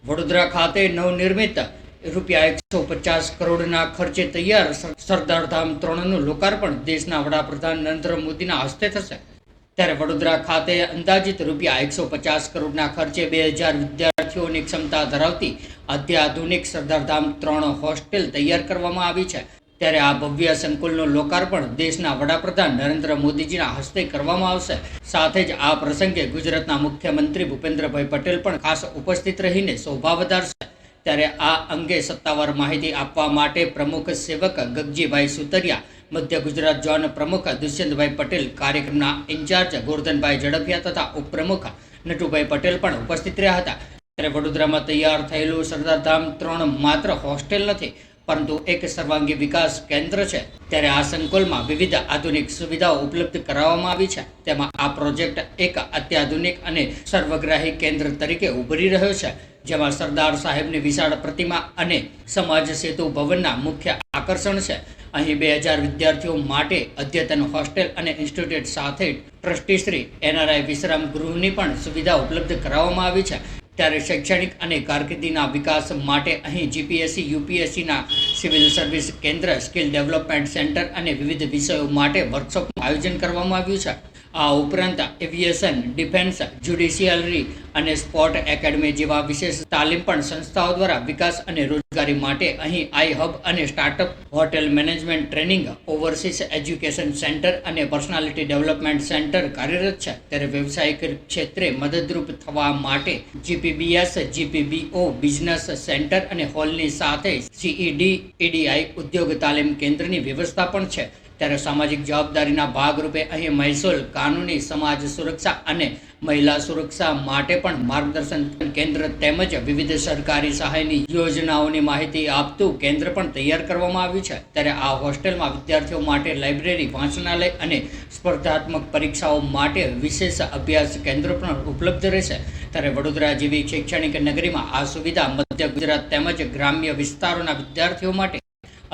વડોદરા ખાતે નવનિર્મિત ₹150 કરોડના ખર્ચે તૈયાર સરદાર ધામ 3નું લોકાર્પણ દેશના વડાપ્રધાન નરેન્દ્ર મોદીના હસ્તે થશે. ત્યારે વડોદરા ખાતે અંદાજિત ₹150 કરોડના ખર્ચે 2000 વિદ્યાર્થીઓની ક્ષમતા ધરાવતી અત્યાધુનિક સરદાર ધામ 3 હોસ્ટેલ તૈયાર કરવામાં આવી છે. ત્યારે આ ભવ્ય સંકુલનું લોકાર્પણ દેશના વડાપ્રધાન નરેન્દ્ર મોદીજીના હસ્તે કરવામાં આવશે. સાથે જ આ પ્રસંગે ગુજરાતના મુખ્યમંત્રી ભૂપેન્દ્રભાઈ પટેલ પણ ખાસ ઉપસ્થિત રહીને શોભા વધારશે. ત્યારે આ અંગે સત્તાવાર માહિતી આપવા માટે પ્રમુખ સેવક ગગજીભાઈ સુતરિયા, મધ્ય ગુજરાત ઝોન પ્રમુખ દુષ્યંતભાઈ પટેલ, કાર્યક્રમના ઇન્ચાર્જ ગોરધનભાઈ ઝડફિયા તથા ઉપપ્રમુખ નટુભાઈ પટેલ પણ ઉપસ્થિત રહ્યા હતા. ત્યારે વડોદરામાં તૈયાર થયેલું સરદાર ધામ 3 માત્ર હોસ્ટેલ નથી, પરંતુ એક સર્વાંગી વિકાસ કેન્દ્ર છે. ત્યારે આ સંકુલમાં વિવિધ આધુનિક સુવિધાઓ ઉપલબ્ધ કરાવવામાં આવી છે. તેમાં આ પ્રોજેક્ટ એક અત્યાધુનિક અને સર્વગ્રાહી કેન્દ્ર તરીકે ઉભરી રહ્યો છે, જેમાં સરદાર સાહેબની વિશાળ પ્રતિમા અને સમાજ સેતુ ભવનના મુખ્ય આકર્ષણ છે. અહીં 2000 વિદ્યાર્થીઓ માટે અદ્યતન હોસ્ટેલ અને ઇન્સ્ટિટ્યૂટ સાથે ટ્રસ્ટી શ્રી NRI વિશ્રામ ગૃહની પણ સુવિધા ઉપલબ્ધ કરાવવામાં આવી છે. ત્યારે શૈક્ષણિક અને કારકિર્દીના વિકાસ માટે અહીં GPSC UPSCના સિવિલ સર્વિસ કેન્દ્ર, સ્કિલ ડેવલપમેન્ટ સેન્ટર અને વિવિધ વિષયો માટે વર્કશોપનું આયોજન કરવામાં આવ્યું છે. આ ઉપરાંત એવિએશન, ડિફેન્સ, જ્યુડિશિયરી અને સ્પોર્ટ એકેડમી જેવા વિશેષ તાલીમ પણ સંસ્થાઓ દ્વારા વિકાસ અને રોજગારી માટે અહીં આઈ હબ અને startup, hotel management training, overseas education centre અને પર્સનાલિટી ડેવલપમેન્ટ સેન્ટર કાર્યરત છે. ત્યારે વ્યવસાયિક ક્ષેત્રે મદદરૂપ થવા માટે GPBS, GPBO બિઝનેસ સેન્ટર અને હોલની સાથે CED, EDI ઉદ્યોગ તાલીમ કેન્દ્રની વ્યવસ્થા પણ છે. ત્યારે સામાજિક જવાબદારીના ભાગરૂપે અહીં મહેસૂલ, કાનૂની, સમાજ સુરક્ષા અને મહિલા સુરક્ષા માટે પણ માર્ગદર્શન કેન્દ્ર તેમજ વિવિધ સરકારી સહાયની યોજનાઓની માહિતી આપતું કેન્દ્ર પણ તૈયાર કરવામાં આવ્યું છે. ત્યારે આ હોસ્ટેલમાં વિદ્યાર્થીઓ માટે લાઇબ્રેરી, વાંચનાલય અને સ્પર્ધાત્મક પરીક્ષાઓ માટે વિશેષ અભ્યાસ કેન્દ્ર પણ ઉપલબ્ધ રહેશે. ત્યારે વડોદરા જેવી શૈક્ષણિક નગરીમાં આ સુવિધા મધ્ય ગુજરાત તેમજ ગ્રામ્ય વિસ્તારોના વિદ્યાર્થીઓ માટે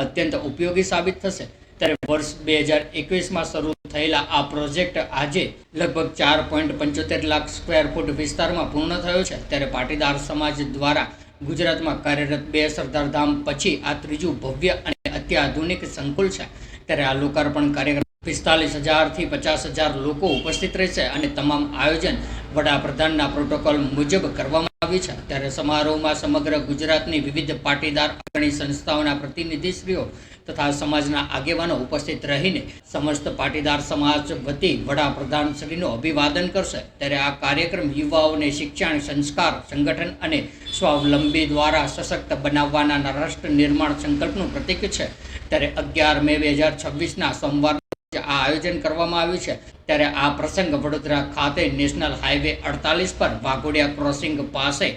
અત્યંત ઉપયોગી સાબિત થશે. ત્યારે વર્ષ 2021માં શરૂ થયેલા આ પ્રોજેક્ટ આજે લગભગ 4.75 લાખ સ્ક્વેર ફૂટ વિસ્તારમાં પૂર્ણ થયો છે. ત્યારે પાટીદાર સમાજ દ્વારા ગુજરાતમાં કાર્યરત 2 સરદાર ધામ પછી આ ત્રીજું ભવ્ય અને અત્યાધુનિક સંકુલ છે. ત્યારે આ લોકાર્પણ કાર્યક્રમ 45,000થી 50,000 લોકો ઉપસ્થિત રહેશે અને તમામ આયોજન વડાપ્રધાનના પ્રોટોકોલ મુજબ કરવામાં આવ્યું છે. ત્યારે સમારોહમાં સમગ્ર ગુજરાતની વિવિધ પાટીદાર અગ્રણી સંસ્થાઓના પ્રતિનિધિશ્રીઓ તથા સમાજના આગેવાનો ઉપસ્થિત રહીને સમસ્ત પાટીદાર સમાજ વતી વડાપ્રધાનશ્રીનું અભિવાદન કરશે. ત્યારે આ કાર્યક્રમ યુવાઓને શિક્ષણ, સંસ્કાર, સંગઠન અને સ્વાવલંબી દ્વારા સશક્ત બનાવવાના રાષ્ટ્ર નિર્માણ સંકલ્પનું પ્રતીક છે. ત્યારે 11 મે 2026ના સોમવાર આ આયોજન કરવામાં આવ્યું છે. ત્યારે આ પ્રસંગ વડોદરા ખાતે નેશનલ હાઈવે 48 પર વાઘોડિયા ક્રોસિંગ પાસે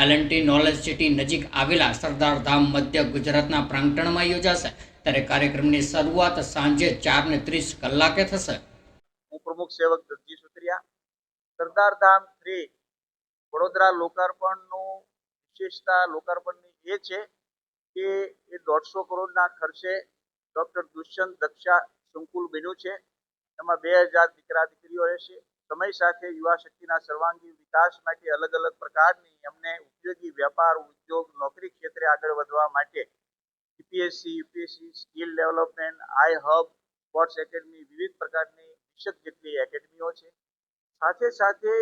L&T નોલેજ સિટી નજીક આવેલા સરદાર ધામ મધ્ય ગુજરાતના પ્રાંગણમાં યોજાશે. ત્યારે કાર્યક્રમની શરૂઆત સાંજે 4:30 કલાકે થશે. હું પ્રમુખ સેવક ગગજી સુતરિયા. સરદાર ધામ 3 વડોદરા લોકાર્પણનું વિશેષતા લોકાર્પણની એ છે કે એ 150 કરોડના ખર્ચે ડોક્ટર દુષ્યંત દક્ષા સંકુલ બન્યું છે. એમાં 2000 દીકરા દીકરીઓ રહેશે. સમય સાથે યુવા શક્તિના સર્વાંગી વિકાસ માટે અલગ અલગ પ્રકારની એમને ઉપયોગી વ્યાપાર, ઉદ્યોગ, નોકરી ક્ષેત્રે આગળ વધવા માટે GPSC, UPSC, સ્કિલ ડેવલપમેન્ટ, આઈ હબ, સ્પોર્ટ્સ એકેડમી, વિવિધ પ્રકારની 20 જેટલી એકેડમીઓ છે. સાથે સાથે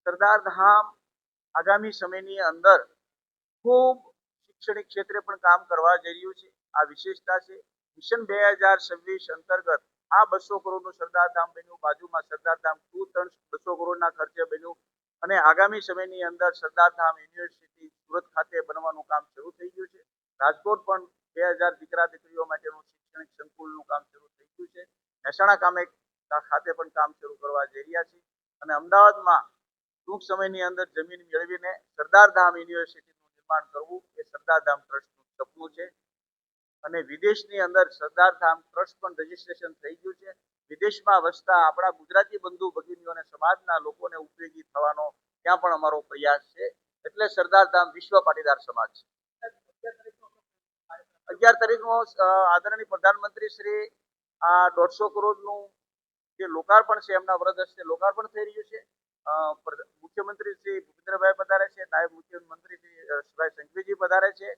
સરદાર ધામ આગામી સમયની અંદર ખૂબ શૈક્ષણિક ક્ષેત્રે પણ કામ કરવા જઈ રહ્યું છે. આ વિશેષતા છે. મિશન 2026 અંતર્ગત આ 200 કરોડનું સરદાર ધામ બન્યું. બાજુમાં સરદાર ધામ 2 200 કરોડના ખર્ચે બન્યું અને આગામી સમયની અંદર સરદાર ધામ યુનિવર્સિટી સુરત ખાતે બનવાનું કામ શરૂ થઈ ગયું છે. રાજકોટ પણ 2000 દીકરા દીકરીઓ માટેનું શૈક્ષણિક સંકુલનું કામ શરૂ થઈ ગયું છે. મહેસાણા ખાતે પણ કામ શરૂ કરવા જઈ રહ્યા છે અને અમદાવાદમાં ટૂંક સમયની અંદર જમીન મેળવીને સરદાર ધામ યુનિવર્સિટીનું નિર્માણ કરવું એ સરદાર ધામ ટ્રસ્ટનું સપનું છે. અને વિદેશની અંદર સરદાર ધામ ટ્રસ્ટ પણ રજીસ્ટ્રેશન થઈ ગયું છે. વિદેશમાં વસતા આપણા ગુજરાતી બંધુ ભગીનીઓ અને સમાજના લોકોને ઉપયોગી થવાનો ત્યાં પણ અમારો પ્રયાસ છે. એટલે સરદાર ધામ વિશ્વ પાટીદાર સમાજ છે. 11 તારીખનો આદરણીય પ્રધાનમંત્રી શ્રી આ 150 કરોડનું જે લોકાર્પણ છે એમના વરદ હસ્તે લોકાર્પણ થઈ રહ્યું છે મુખ્યમંત્રી શ્રી ભૂપેન્દ્રભાઈ પધારે છે, નાયબ મુખ્યમંત્રી શ્રી હર્ષભાઈ સંઘવીજી પધારે છે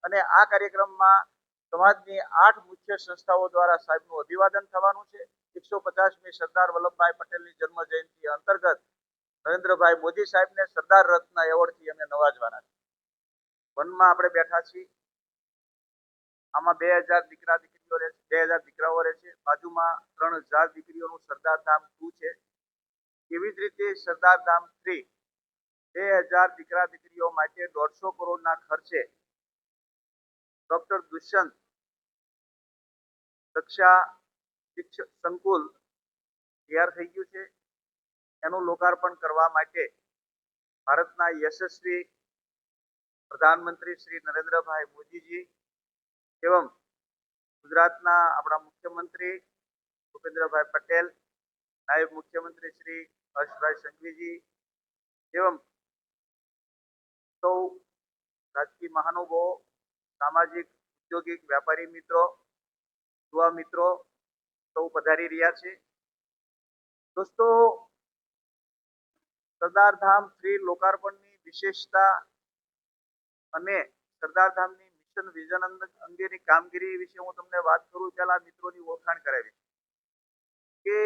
અને આ કાર્યક્રમમાં સમાજની 8 મુખ્ય સંસ્થાઓ દ્વારા સાહેબનું અભિવાદન થવાનું છે. 150મી સરદાર વલ્લભભાઈ પટેલની જન્મ જયંતિ અંતર્ગત નરેન્દ્રભાઈ મોદી સાહેબને સરદાર રત્ન એવોર્ડથી અમે નવાજવાના છે. વનમાં આપણે બેઠા છીએ. આમાં 2000 દીકરા દીકરીઓ રહે છે, 2000 દીકરાઓ રહે છે. બાજુમાં 3000 દીકરીઓનું સરદાર ધામ 2 છે. એવી જ રીતે સરદાર ધામ 3 2000 દીકરા દીકરીઓ માટે 150 કરોડના ખર્ચે ડોક્ટર દુષ્યંત રક્ષા શિક્ષણ સંકુલ તૈયાર થઈ ગયું છે. એનું લોકાર્પણ કરવા માટે ભારતના યશસ્વી પ્રધાનમંત્રી શ્રી નરેન્દ્રભાઈ મોદીજી એવં ગુજરાતના આપણા મુખ્યમંત્રી ભૂપેન્દ્રભાઈ પટેલ, નાયબ મુખ્યમંત્રી શ્રી હર્ષભાઈ સંઘવીજી એવં સૌ રાજકીય મહાનુભાવો, સામાજિક, ઔદ્યોગિક, વ્યાપારી મિત્રો, યુવા મિત્રો સૌ પધારી રહ્યા છે. દોસ્તો, સરદાર ધામ 3 લોકાર્પણની વિશેષતા અને સરદાર ધામની મિશન વિઝન અંગેની કામગીરી વિશે હું તમને વાત કરું પહેલા મિત્રોની ઓળખાણ કરાવી કે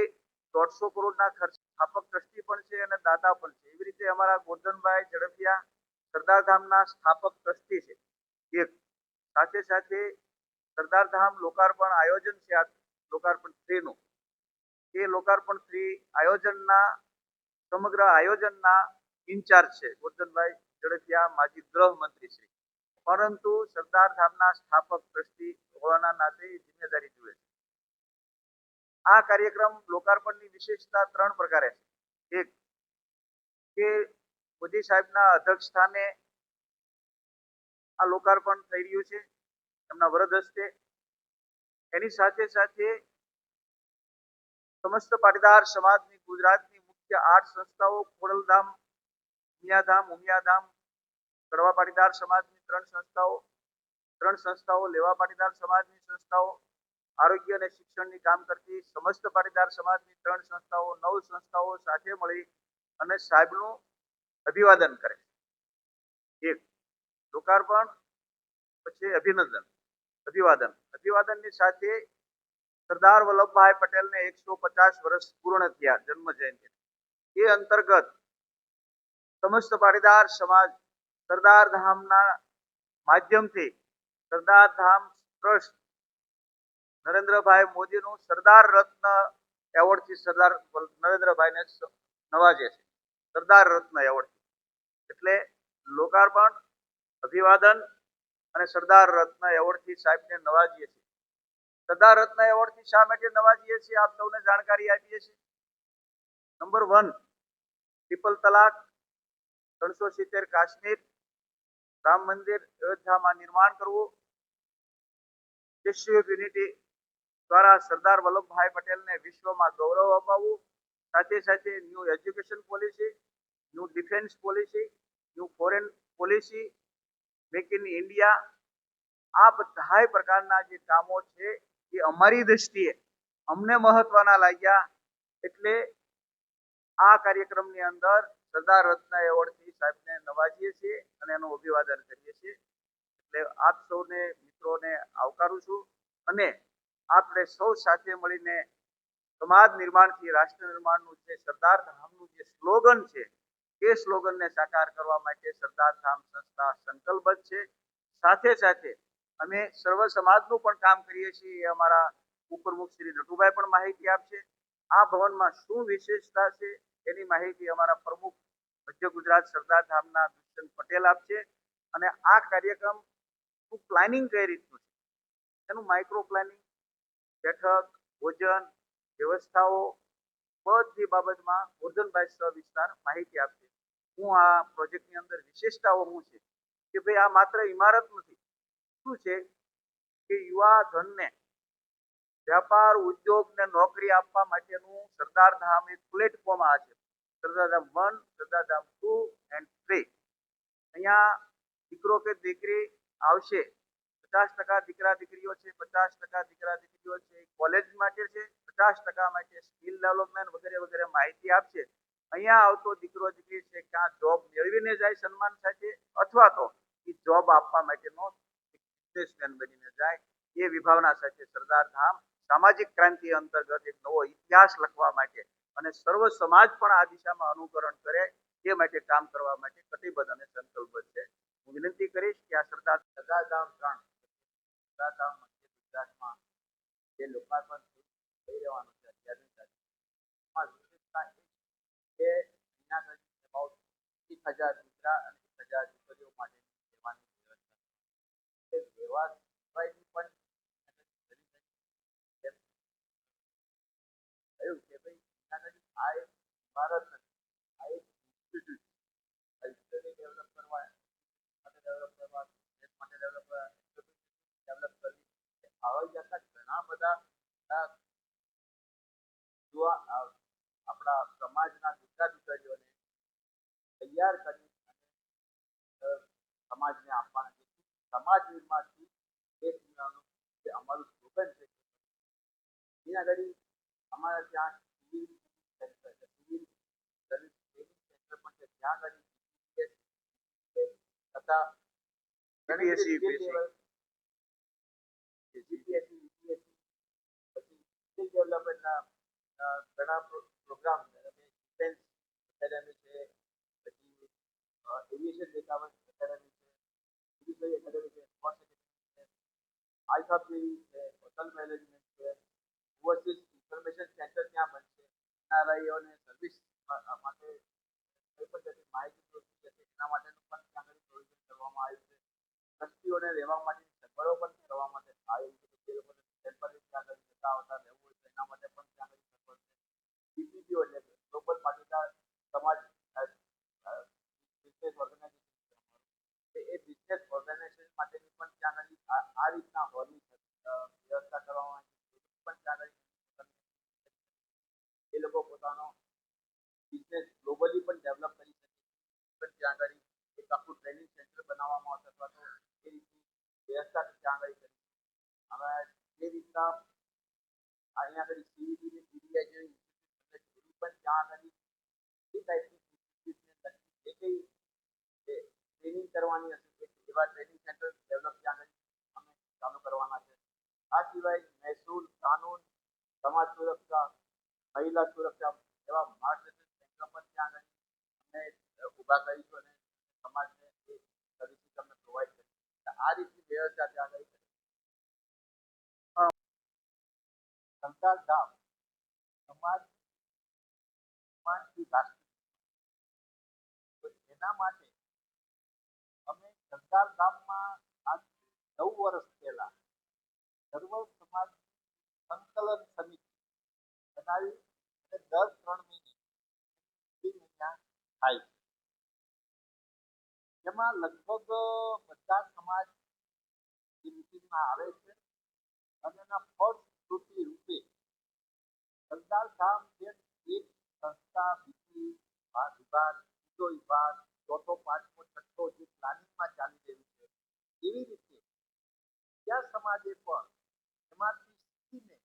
150 કરોડના ખર્ચ સ્થાપક ટ્રસ્ટી પણ છે અને દાતા પણ છે. એવી રીતે અમારા ગોરધનભાઈ ઝડપિયા સરદાર ધામના સ્થાપક ટ્રસ્ટી છે. એક સાથે સાથે સરદાર ધામ લોકાર્પણ આયોજન છે, આ લોકાર્પણ 3 નું, એ લોકાર્પણ 3 આયોજનના સમગ્ર આયોજનના ઇન્ચાર્જ છે ગોરધનભાઈ ઝડપિયા, માજી ગૃહમંત્રી શ્રી. પરંતુ સરદાર ધામના સ્થાપક ટ્રસ્ટી હોવાના નાતે જિમ્મેદારી જુએ છે. આ કાર્યક્રમ લોકાર્પણની વિશેષતા 3 પ્રકારે છે. એક કે મોદી સાહેબના અધ્યક્ષ સ્થાને આ લોકાર્પણ થઈ રહ્યું છે એમના વરદ હસ્તે. એની સાથે સાથે સમસ્ત પાટીદાર સમાજની ગુજરાતની મુખ્ય 8 સંસ્થાઓ, ખોડલધામ, ઉમિયાધામ, કડવા પાટીદાર સમાજની 3 સંસ્થાઓ, લેવા પાટીદાર સમાજની સંસ્થાઓ, આરોગ્ય અને શિક્ષણની કામ કરતી સમસ્ત પાટીદાર સમાજની 3 સંસ્થાઓ, 9 સંસ્થાઓ સાથે મળી અને સાહેબનું અભિવાદન કરે. એક લોકાર્પણ, પછી અભિવાદનની સાથે સરદાર વલ્લભભાઈ પટેલને 150 વર્ષ પૂર્ણ થયા જન્મ જયંતિ. એ અંતર્ગત સમસ્ત પાટીદાર સમાજ સરદાર ધામના માધ્યમથી સરદાર ધામ ટ્રસ્ટ નરેન્દ્રભાઈ મોદીનું સરદાર રત્ન એવોર્ડથી સરદાર નરેન્દ્રભાઈને નવાજે છે. સરદાર રત્ન એવોર્ડથી એટલે લોકાર્પણ, અભિવાદન અને સરદાર રત્ન એવોર્ડથી સાહેબને નવાજીએ છીએ. સરદાર રત્ન એવોર્ડથી શા માટે નવાજીએ છીએ આપ સૌને જાણકારી આપીએ છીએ. નંબર 1, ટ્રિપલ તલાક, 370 કાશ્મીર, રામ મંદિર અયોધ્યામાં નિર્માણ કરવું, સ્ટેચ્યુ ઓફ યુનિટી દ્વારા સરદાર વલ્લભભાઈ પટેલને વિશ્વમાં ગૌરવ અપાવવું, સાથે સાથે new education policy, new defence policy, new foreign policy, make in India, આ બધા પ્રકારના જે કામો છે એ અમારી દ્રષ્ટિએ અમને મહત્વના લાગ્યા. એટલે આ કાર્યક્રમની અંદર સરદાર રત્ન એવોર્ડથી સાહેબને નવાજીએ છીએ અને એનું અભિવાદન કરીએ છીએ. એટલે આપ સૌને મિત્રોને આવકારું છું અને આપણે સૌ સાથે મળીને સમાજ નિર્માણથી રાષ્ટ્ર નિર્માણનું જે સરદાર ધામનું જે સ્લોગન છે એ સ્લોગનને સાકાર કરવા માટે સરદાર ધામ સંસ્થા સંકલ્પબદ્ધ છે. સાથે સાથે અમે સર્વ સમાજનું પણ કામ કરીએ છીએ. એ અમારા ઉપપ્રમુખ શ્રી નટુભાઈ પણ માહિતી આપશે. આ ભવનમાં શું વિશેષતા છે એની માહિતી અમારા પ્રમુખ મધ્ય ગુજરાત સરદાર ધામના દુષ્યંત પટેલ આપશે. અને આ કાર્યક્રમ નું પ્લાનિંગ કઈ રીતનું છે, એનું માઇક્રો પ્લાનિંગ, બેઠક, ભોજન, વ્યવસ્થાઓ બધી બાબતમાં ગોરધનભાઈ સવિસ્તાર માહિતી આપશે. હું આ પ્રોજેક્ટની અંદર વિશેષતાઓ શું છે કે ભાઈ આ માત્ર ઇમારત નથી. શું છે કે યુવા ધનને વ્યાપાર, ઉદ્યોગ ને નોકરી આપવા માટેનું સરદાર ધામ એક પ્લેટફોર્મ આ છે. સરદાર ધામ 1, સરદાર ધામ 2 and 3. અહીંયા દીકરો કે દીકરી આવશે, 50% દીકરા દીકરીઓ છે, 50% દીકરા દીકરીઓ છે કોલેજ માટે છે, 50% માટે સ્કિલ ડેવલપમેન્ટ વગેરે વગેરે માહિતી આપશે. અહીંયા આવતો દીકરો દીકરી છે ક્યાં જોબ મેળવીને જાય સન્માન સાથે, અથવા તો એ જોબ આપવા માટેનો બિઝનેસમેન બનીને જાય. એ વિભાવના સાથે સરદાર ધામ સામાજિક ક્રાંતિ અંતર્ગત એક નવો ઇતિહાસ લખવા માટે અને સર્વ સમાજ પણ આ દિશામાં અનુકરણ કરે તે માટે કામ કરવા માટે કટિબદ્ધ અને સંકલ્પબદ્ધ છે. હું વિનંતી કરીશ કે આ સરદાર ધામ 3 સરદાર ધામ મધ્ય ગુજરાતમાં જે લોકાર્પણ થઈ રહેવાનું છે અત્યારની તારીખમાં, વિશેષતા એ છે કે અહીંયા આગળ about 1,000 દીકરા અને 1,000 દીકરીઓ માટે રહેવાની વ્યવસ્થા છે. રહેવા સિવાયની પણ થયું કે ભાઈ અહીંયા આગળ આ એક ઇમારત નથી, આ એક ઇન્સ્ટિટ્યૂટ કલ્ચરલી ડેવલપ કરવા માટે ડેવલપ કરવા દેશ માટે ડેવલપ કરવા ડેવલપ કરવી. આવા જતા ઘણા બધા આપણા સમાજના દીકરા દીકરીઓને તૈયાર કરી અને સમાજને આપવાના છે. સમાજ નિર્માણથી દેશ નિર્માણનું જે અમારું સ્લોગન છે અહીંયા આગળ અમારા ત્યાં સિવિલ સેન્ટર છે, સિવિલ સર્વિસ ટ્રેનિંગ સેન્ટર પણ છે. ત્યાં આગળ તથા જીપીએસસી પછી ડેવલપમેન્ટના ઘણા પ્રોગ્રામ ડિફેન્સ એકેડેમી છે, પછી એવિએશન દેખાવટ એકેડેમી છે, મિલિટરી એકેડેમી છે, સ્પોર્ટ્સ એકેડેમી છે, આઈથાપી છે, હોટલ મેનેજમેન્ટ છે, ઓવરસીઝ ઇન્ફોર્મેશન સેન્ટર ત્યાં બનશે. એનઆરઆઈઓને સર્વિસ માટે કોઈ પણ જાતની માહિતી જોઈતી હશે એના માટેનું પણ ત્યાં આગળ પ્રોવિઝન કરવામાં આવ્યું છે. ટ્રસ્ટીઓને રહેવા માટેની સગવડો પણ કરવા માટે આવી છે. જે લોકોને ટેમ્પરરી ત્યાં આગળ જતા આવતા રહેવું હોય તો એના માટે પણ ત્યાં આગળ સગવડ છે. બીપીપીઓ એટલે ગ્લોબલ પાટીદાર સમાજ બિઝનેસ ઓર્ગેનાઇઝેશન, એ બિઝનેસ ઓર્ગેનાઇઝેશન માટેની પણ ત્યાં આગળ આ રીતના હોલની વ્યવસ્થા કરવામાં આવી છે. પણ ત્યાં આગળ એ લોકો પોતાનો બિઝનેસ ગ્લોબલી પણ ડેવલપ કરી શકે પણ ત્યાં આગળ એક આખું ટ્રેનિંગ સેન્ટર બનાવવામાં આવશે અથવા તો એ રીતની વ્યવસ્થા ત્યાં આગળ કરી. હવે જે રીતના અહીંયા આગળ સીવીડી પીડીઆઈ જેવી પણ ત્યાં આગળ એ ટાઈપની જે કંઈ ટ્રેનિંગ કરવાની હશે એવા ટ્રેનિંગ સેન્ટર ડેવલપ ત્યાં આગળ અમે ચાલુ કરવાના છે. આ સિવાય મહેસૂલ, કાનૂન, સમાજ સુરક્ષા, મહિલા સુરક્ષા એવા માર્ગદર્શન કેન્દ્ર પણ ત્યાં આગળ અમે ઊભા કરીશું અને સમાજને એ સર્વિસીસ અમે પ્રોવાઈડ કરીશું. આ રીતની વ્યવસ્થા ત્યાં આગળ સરદાર ધામ સમાજ રાષ્ટ્ર એના માટે અમે સરદાર ધામમાં આજથી 9 વર્ષ પહેલા સર્વ સમાજ સંકલન સમિતિ બનાવી અને દર 3 મહિને ત્યાં થાય છે. જેમાં લગભગ બધા સમાજ એ મિટિંગમાં આવે છે અને એના ફળ સ્વરૂપી રૂપે સરદાર ધામ જે એક સંસ્થા, બીજી વિભાગ, ત્રીજો વિભાગ, ચોથો, પાંચમો, છઠ્ઠો જે પ્લાનિંગમાં ચાલી રહ્યું છે એવી રીતે ત્યાં સમાજે પણ એમાંથી શીખીને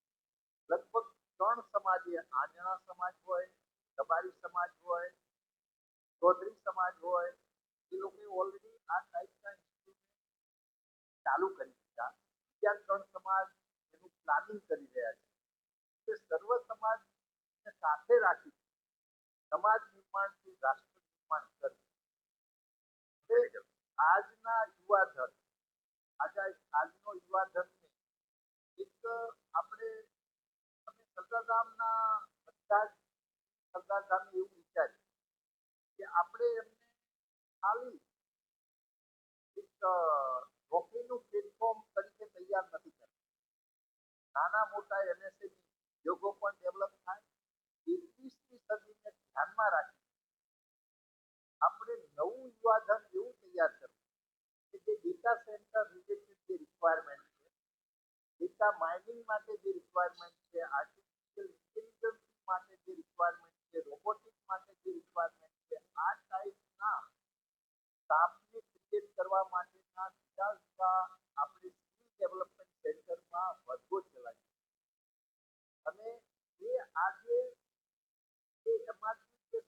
લગભગ 3 સમાજે આંજણા સમાજ હોય, રબારી સમાજ હોય, ચૌધરી સમાજ હોય, એ લોકોએ ઓલરેડી આ ટાઈપના ઇન્સ્ટિટ્યૂટ ચાલુ કરી દીધા. બીજા 3 સમાજ એનું પ્લાનિંગ કરી રહ્યા છે. સર્વ સમાજને સાથે રાખી સમાજ નિર્માણથી રાષ્ટ્ર નિર્માણ કરવું. આજના યુવા ધન આજનો યુવા ધનને એક આપણે સરદારધામના બધા જ સરદારધામ એવું વિચાર્યું કે આપણે એમને ખાલી એક નોકરીનું પ્લેટફોર્મ તરીકે તૈયાર નથી કરતા. નાના મોટા એમએસએમઈ ઉદ્યોગો પણ ડેવલપ થાય. 21મી સદીને ધ્યાનમાં રાખી આપણે નવું યુવાધન એવું તૈયાર કરવું કે જે ડેટા સેન્ટર રિલેટેડ જે રિક્વાયરમેન્ટ છે, ડેટા માઇનિંગ માટે જે રિક્વાયરમેન્ટ છે, આર્ટિફિશિયલ ઇન્ટેલિજન્સ માટે જે રિક્વાયરમેન્ટ છે, રોબોટિક્સ માટે જે રિક્વાયરમેન્ટ છે, આ ટાઈપના સ્ટાફને ક્રિએટ કરવા માટેના જુદા જુદા આપણે સ્કિલ ડેવલપમેન્ટ સેન્ટરમાં વર્ગો ચલાવીએ અને એ આજે એમાંથી જે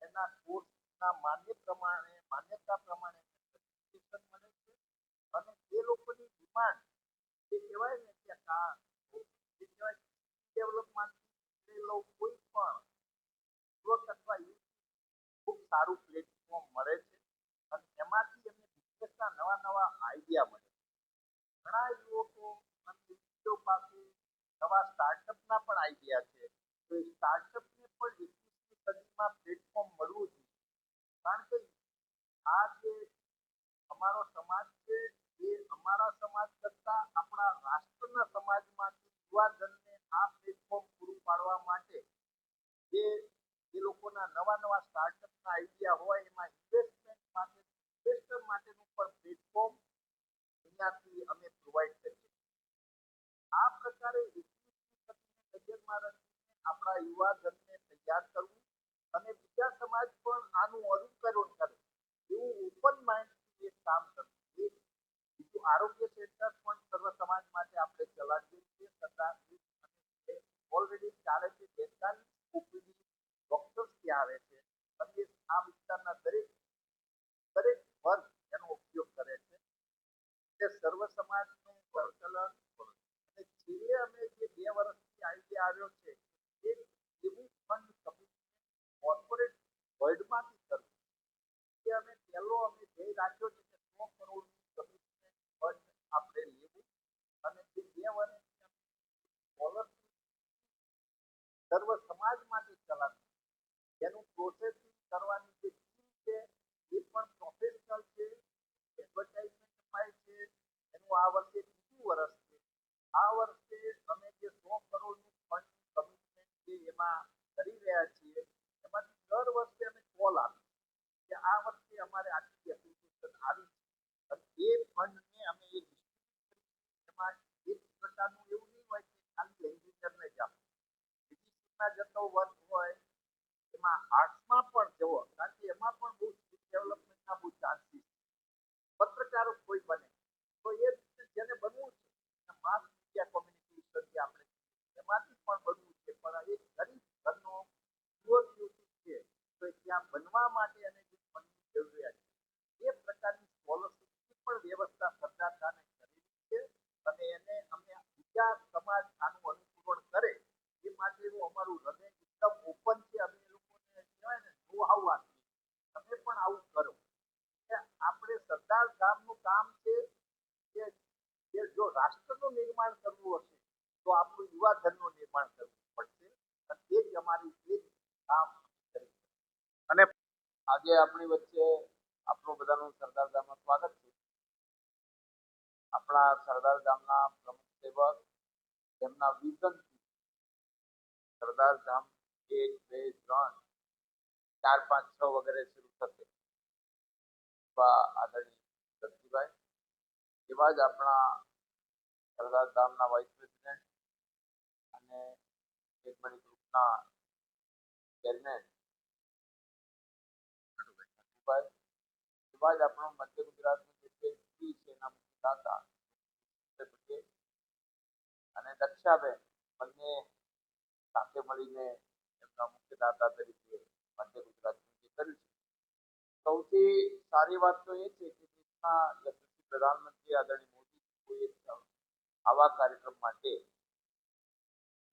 એના કોર્સના માન્યતા પ્રમાણે સર્ટિફિકેશન મળે છે અને એ લોકોની ડિમાન્ડ જે કહેવાય ને કે જે કહેવાય ડેવલપમાંથી કોઈ પણ યુવક અથવા youth ખૂબ સારું પ્લેટફોર્મ મળે છે અને એમાંથી એમને બિઝનેસના નવા આઈડિયા મળે છે. ઘણા યુવકો અને યુવતીઓ પાસે નવા સ્ટાર્ટઅપના પણ આઈડિયા છે. તો એ સ્ટાર્ટઅપને પણ 21મી સદીમાં પ્લેટફોર્મ મળવું જોઈએ. કારણ કે આ જે અમારો સમાજ છે એ અમારા સમાજ કરતા આપણા રાષ્ટ્રના સમાજમાંથી યુવાધનને આ પ્લેટફોર્મ પૂરું પાડવા માટે જે એ લોકોના નવા સ્ટાર્ટઅપના આઈડિયા હોય એમાં ઇન્વેસ્ટર માટેનું પણ પ્લેટફોર્મ અહીંયાથી અમે પ્રોવાઈડ કરીએ. આ પ્રકારે 21મી સદીને નજરમાં રાખીને આપણા યુવાધનને તૈયાર કરવું અને બીજા સમાજ પણ આનું અનુકરણ કરે એવું ઓપન માઇન્ડથી એક કામ કરવું. બીજું આરોગ્ય સેન્ટર પણ સર્વ સમાજ માટે આપણે ચલાવીએ છીએ છતાં ઓલરેડી ચાલે છે. 42 ઓપીડી ડોક્ટર્સ ત્યાં આવે છે અને આ વિસ્તારના દરેક વર્ગ એનો ઉપયોગ કરે છે. તે સર્વ સમાજનું સંકલન અને છેલ્લે અમે જે 2 વર્ષથી આઈડિયા આવ્યો છે એક એવું ફંડ કમિટમેન્ટ કોર્પોરેટ વર્લ્ડમાંથી કરવું કે અમે ધ્યેય રાખ્યો છે કે 100 કરોડનું કમિટમેન્ટ ફંડ આપણે લેવું અને જે 2 વર્ષથી સ્કોલરશીપ સર્વ સમાજ માટે ચલાવવું. એનું પ્રોસેસિંગ કરવાની જે ટીમ છે એ પણ પ્રોફેશનલ છે. એડવર્ટાઇઝમેન્ટ અપાય છે. એનું આ વર્ષે 3 વર્ષ છે. આ વર્ષે અમે જે 100 કરોડનું ફંડ કમિટમેન્ટ છે એમાં કરી રહ્યા છીએ એમાંથી દર વર્ષે અમે કોલ આપીએ કે આ વર્ષે અમારે આટલી એપ્લિકેશન આવી છે અને એ ફંડને અમે એમાં એક પ્રકારનું એવું નહીં હોય કે ખાલી એન્જિનિયરને જ આપો. મેડિસિનમાં જતો વર્ગ હોય એમાં આર્ટ્સમાં પણ જવો કારણ કે એમાં પણ બહુ સ્કિલ ડેવલપમેન્ટના બહુ ચાન્સીસ પત્રકારો કોઈ બને તો એ જેને બનવું છે માસ મીડિયા કોમ્યુનિકેશન જે આપણે એમાંથી પણ બનવું છે પણ એક ગરીબ ઘરનો યુવક છે તો ત્યાં બનવા માટે અને જે ફંડની જરૂરિયાત છે એ પ્રકારની સ્કોલરશીપની પણ વ્યવસ્થા સરકાર સામે કરેલી છે અને એને અમે બીજા સમાજ આનું અનુકૂળ કરે એ માટેનું અમારું હૃદય એકદમ ઓપન છે. અમે એ લોકોને કહેવાય ને નો હાઉ આપીએ તમે પણ આવું કરો. આપણે સરદાર ધામનું કામ છે કે જો રાષ્ટ્રનું નિર્માણ કરવું હશે તો આપણું યુવાધનનું નિર્માણ કરવું પડશે અને એ જ અમારી એક કામ કરી. અને આજે આપણી વચ્ચે આપણું બધાનું સરદાર ધામમાં સ્વાગત છે. આપણા સરદાર ધામના પ્રમુખ સેવક એમના વિઝનથી સરદાર ધામ 1, 2, 3, 4, 5, 6 વગેરે શરૂ થશે. આદરણીય દત્તીભાઈ એવા જ આપણા સરદાર ધામના વાઇસ પ્રેસિડેન્ટ અને એકમણી ગ્રુપના ચેરમેન એવા જ આપણો મધ્ય ગુજરાતનું જે શ્રી છે એના મુખ્ય દાતા અને દક્ષાબેન બંને સાથે મળીને એમના મુખ્ય દાતા તરીકે મધ્ય ગુજરાતનું જે કર્યું છે. સૌથી સારી વાત તો એ છે કે દેશના યશસ્વી પ્રધાનમંત્રી આદરણીય મોદી કોઈ આવા કાર્યક્રમ માટે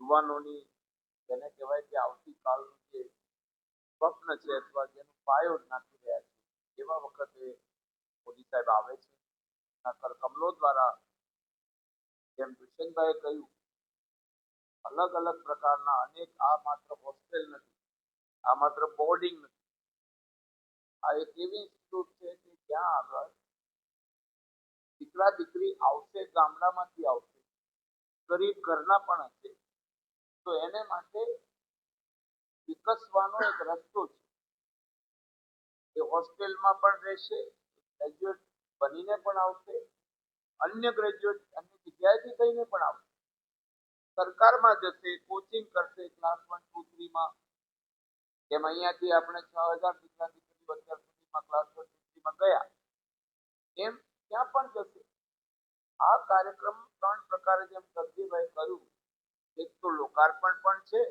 યુવાનોની જેને કહેવાય કે આવતીકાલનું જે સ્વપ્ન છે અથવા જેનો પાયો નાખી રહ્યા છે એવા વખતે મોદી સાહેબ આવે છે. કમલો દ્વારા જેમ દુષ્યંતભાઈએ કહ્યું અલગ અલગ પ્રકારના અનેક આ માત્ર હોસ્ટેલ નથી, આ માત્ર બોર્ડિંગ નથી, આ એક એવી ઇન્સ્ટિટ્યૂટ છે કે જ્યાં આગળ દીકરા દીકરી આવશે, ગામડામાંથી આવશે, ગરીબ ઘરના પણ હશે તો એને માટે વિકસવાનો એક રસ્તો છે. એ હોસ્ટેલમાં પણ રહેશે, ગ્રેજ્યુએટ બનીને પણ આવશે, અન્ય ગ્રેજ્યુએટ અન્ય જગ્યાએથી થઈને પણ આવશે, સરકારમાં જશે, કોચિંગ કરશે ક્લાસ 1, 2, 3 માં જેમ અહીંયાથી આપણે 6000 દીકરા દીકરી અત્યાર સુધીમાં ક્લાસ 1, 2, 3 માં ગયા એમ ત્યાં પણ જશે. આ કાર્યક્રમ 3 પ્રકારે જેમ દર્દીભાઈ કર્યું એક તો લોકાર્પણ પણ છે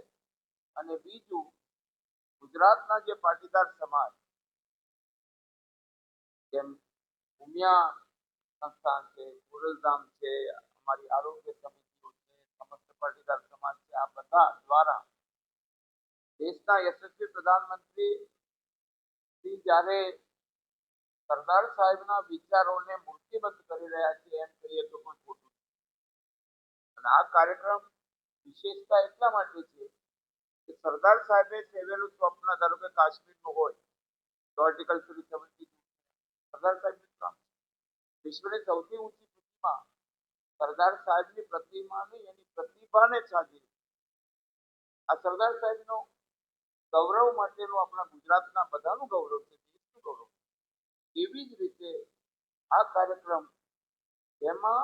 અને બીજું ગુજરાતના જે પાટીદાર સમાજ જેમ ઉમિયા સંસ્થાન છે, ખોડલધામ છે, અમારી આરોગ્ય સમિતિઓ છે, સમસ્ત પાટીદાર સમાજ છે, આ બધા દ્વારા દેશના યશસ્વી પ્રધાનમંત્રી શ્રી જ્યારે સરદાર સાહેબના વિચારોને મૂર્તિબદ્ધ કરી રહ્યા છે એમ કહીએ તો પણ ખોટું નથી. અને આ કાર્યક્રમ વિશેષતા એટલા માટે છે કે સરદાર સાહેબે સેવેલું સ્વપ્ન ધારો કે કાશ્મીરનું હોય તો આર્ટિકલ 370 સરદાર સાહેબનું કામ છે. વિશ્વની સૌથી ઊંચી પ્રતિમા સરદાર સાહેબની પ્રતિમા નહીં, એની પ્રતિભાને સાજી આ સરદાર સાહેબનો ગૌરવ માટેનું આપણા ગુજરાતના બધાનું ગૌરવ છે, દેશનું ગૌરવ. એવી જ રીતે આ કાર્યક્રમ જેમાં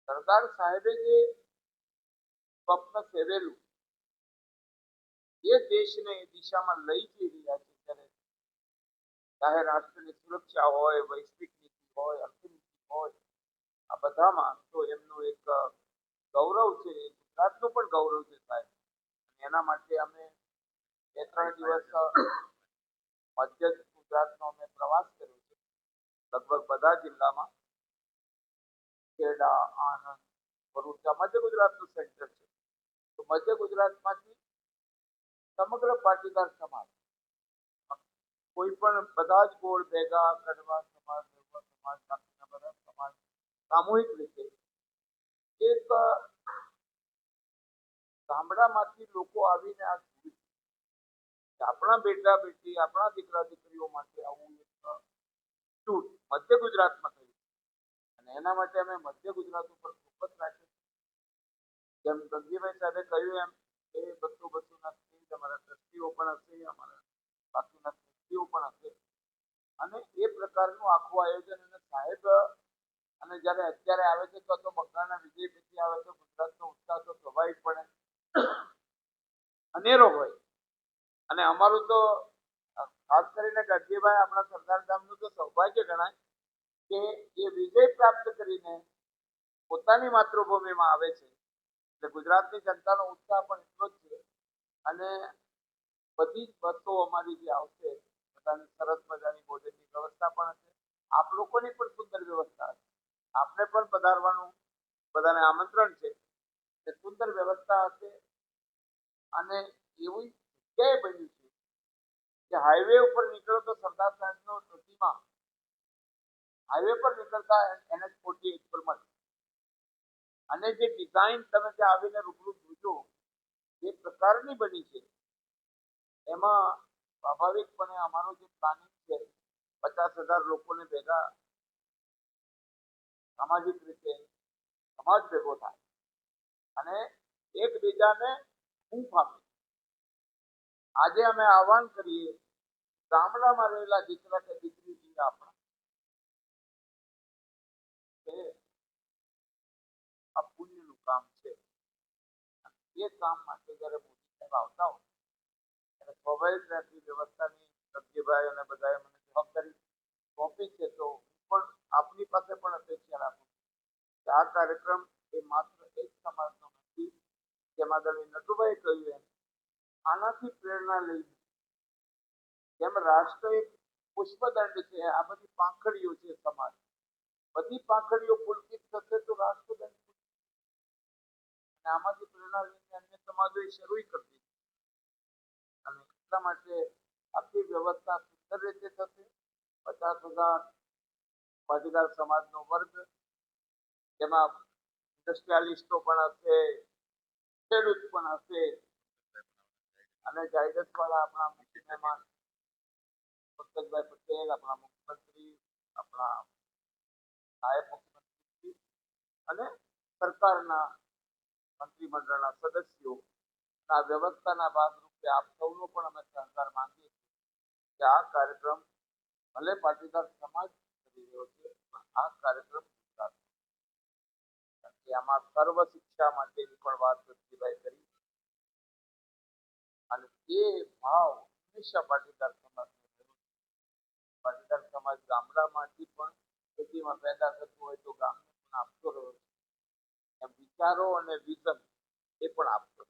સરદાર સાહેબે જે સ્વપ્ન સેવેલું એ દેશને એ દિશામાં લઈ જઈ રહ્યા છે ત્યારે ચાહે રાષ્ટ્રની સુરક્ષા હોય, વૈશ્વિક નીતિ હોય, અર્થનીતિ હોય, આ બધામાં તો એમનું એક ગૌરવ છે, એ ગુજરાતનું પણ ગૌરવ છે સાહેબ. એના માટે અમે 2-3 દિવસ મધ્ય ગુજરાતનો અમે પ્રવાસ કર્યો છે, લગભગ બધા જિલ્લામાં. ખેડા, આણંદ, ભરૂચ મધ્ય ગુજરાતનું સેન્ટર છે. તો મધ્ય ગુજરાતમાંથી સમગ્ર પાટીદાર સમાજ, કોઈ પણ બધા જ ગોળ ભેગા, કડવા સમાજ, દેવવા સમાજ, બાકીના બધા સમાજ સામૂહિક રીતે એક ગામડામાંથી લોકો આવીને આ આપણા બેટા બેટી, આપણા દીકરા દીકરીઓ માટે આવું એક ટૂર મધ્ય ગુજરાતમાં થયું. અને એના માટે અમે મધ્ય ગુજરાત ઉપર ફોકસ રાખ્યું. જેમ ગંજીભાઈ સાહેબે કહ્યું એમ એ બસોના સ્ટેજ અમારા ટ્રસ્ટીઓ પણ હશે, અમારા બાકીના ટ્રસ્ટીઓ પણ હશે. અને એ પ્રકારનું આખું આયોજન અને સાહેબ અને જ્યારે અત્યારે આવે છે તો બંગાળના વિજય પછી આવે તો ગુજરાતનો ઉત્સાહ તો સ્વાભાવિકપણે અનેરો હોય. અને અમારું તો ખાસ કરીને ગઢજીભાઈ આપણા સરદાર ધામનું તો સૌભાગ્ય ગણાય કે એ વિજય પ્રાપ્ત કરીને પોતાની માતૃભૂમિમાં આવે છે. એટલે ગુજરાતની જનતાનો ઉત્સાહ પણ એટલો જ છે. અને બધી જ બસો અમારી જે આવશે બધાની સરસ મજાની ભોજનની વ્યવસ્થા પણ હશે. આપ લોકોની પણ સુંદર વ્યવસ્થા હશે. આપને પણ પધારવાનું બધાને આમંત્રણ છે. સુંદર વ્યવસ્થા હશે. અને એવી જગ્યાએ બન્યું છે કે હાઈવે ઉપર નીકળો તો સરદાર સાહેબનો પ્રતિમા હાઈવે પર નીકળતા NH-48 પર મળે. અને જે ડિઝાઇન તમે ત્યાં આવીને રૂબરૂ જોજો એ પ્રકારની બની છે એમાં સ્વાભાવિકપણે અમારું જે પ્લાનિંગ છે 50,000 લોકોને ભેગા સામાજિક રીતે સમાજ ભેગો થાય અને એકબીજાને હૂંફ આપે. આજે અમે આહવાન કરીએ ગામડામાં રહેલા દીકરા કે દીકરી આપણા આ પુણ્યનું કામ છે. એ કામ માટે જયારે મોદી સાહેબ આવતા હોય ત્યારે સ્વાભાવિક રહેતી વ્યવસ્થાની સબ્જીભાઈ અને બધાએ મને જવાબદારી સોંપી છે. તો હું પણ આપની પાસે પણ અપેક્ષા રાખું કે આ કાર્યક્રમ એ માત્ર એક સમાજનો નથી. જેમાં આદરણીય નટુભાઈ કહ્યું એમ આનાથી પ્રેરણા લઈ જેમ રાષ્ટ્ર એક પુષ્પદંડ છે, આ બધી પાંખડીઓ છે સમાજ, બધી પાંખડીઓ પુલકિત થશે તો રાષ્ટ્રદંડ. અને આમાંથી પ્રેરણા લઈને અન્ય સમાજોએ શરૂ કરી દીધી. અને એટલા માટે આખી વ્યવસ્થા સુંદર રીતે થશે. 50,000 પાટીદાર સમાજનો વર્ગ, જેમાં ઇન્ડસ્ટ્રીયાલિસ્ટો પણ હશે, ખેડૂત પણ હશે અને જાયદસ વાળા આપણા મુખ્ય મહેમાન પંકજભાઈ પટેલ, આપણા મુખ્યમંત્રી, આપણા નાયબ મુખ્યમંત્રી અને સરકારના મંત્રીમંડળના સદસ્યો આ વ્યવસ્થાના ભાગરૂપે આપ સૌનો પણ અમે સહકાર માંગીએ છીએ કે આ કાર્યક્રમ ભલે પાટીદાર સમાજ કરી રહ્યો છે પણ આ કાર્યક્રમ આમાં સર્વ શિક્ષા માટેની પણ વાત ગંજીભાઈ કરી. અને એ ભાવ હંમેશા પાટીદાર સમાજને પાટીદાર સમાજ ગામડામાંથી પણ ખેતીમાં પેદા થતું હોય તો ગામને પણ આપતો રહ્યો છે. વિચારો અને વિઝન એ પણ આપતો.